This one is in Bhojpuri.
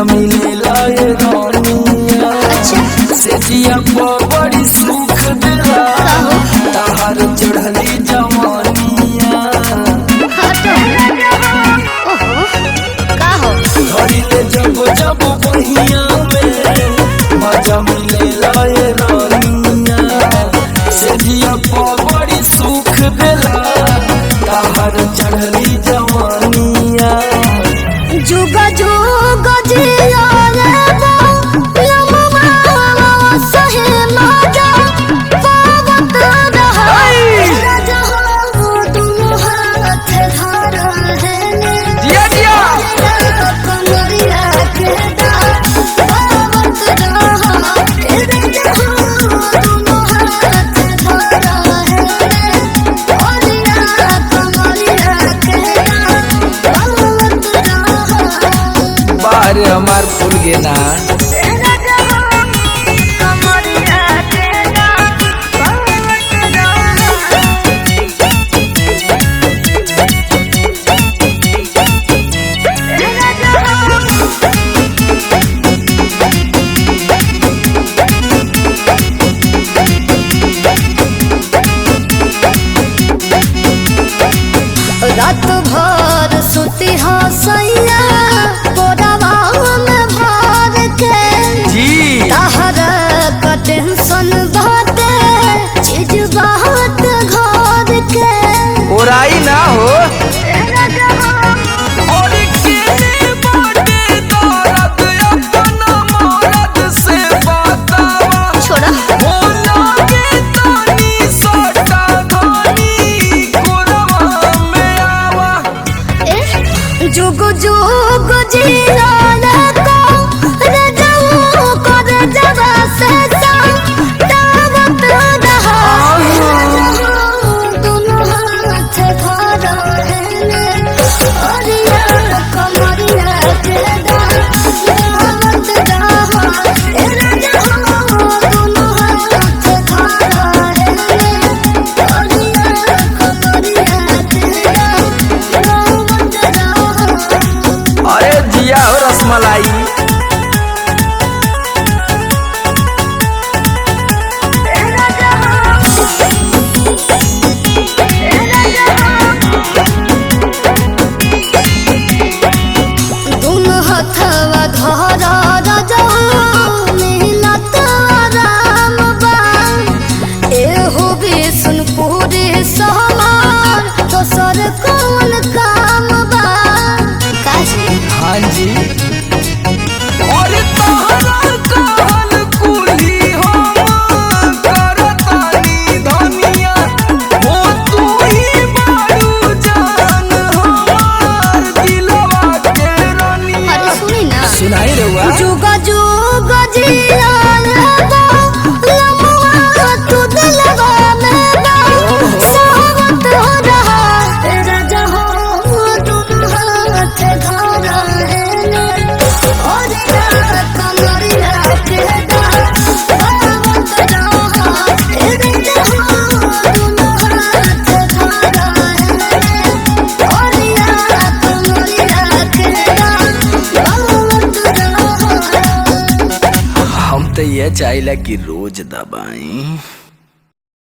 मजा मिले लाए रानिया से जिया बड़ी सुख दिला ताहर चढ़ली जवानिया घड़ी ले जब जब बहिया में मजा मिले लाए रानिया से जिया बड़ी सुख दिला ताहर चढ़ली जवानिया जुगा जुगा जिया रे लम्मा सहे माजा पावत रहा जहां तुम हाथ धरा है ने जिया जिया कमरिया के पावत रहा जहां तुम हाथ धरा है ने ओरिया कमरिया के पावत रहा बाहर हमार फूल गे ना रात भर सुती हसैया कोरावा में भर के जी तहर का टेंशन बाटे चीज बात घर के ओराई ना हो और के बाटे दर्द अपना मर्द से बतावा छोड़ा हो लागे तानी सोटा धनी कोरवा में आवा जुग जुग जिया को रे जाऊं कर जवा से दावत रहा दोनों हाथ धरा है ने ओरिया कमरिया के दावत रहा रे जाऊं दोनों हाथ धरा है ने ओरिया कमरिया के दावत रहा अरे जिया हो रसमलाई दोनों हथवा धरा राजा मिलत राम बा एहो विष्णुपुरी सहमार दोसर कौन काम बा काशी हाँ जी और तहरा कहल कुली हम करतानी धनिया हो तू ही बारू जान हमार दिलवा के रानिया अरे सुनी ना सुनाई रहुआ जुगा जुगा जिया लम्मा तू दिलवा में बा सावत हो रहा राजा हो तुम हाथ धरा है ने ओरिया कमरिया के दावत रहा राजा हो तुम हाथ धरा है ने ओरिया कमरिया के दावत रहा हम तो ये चाहिए कि रोज दबाई।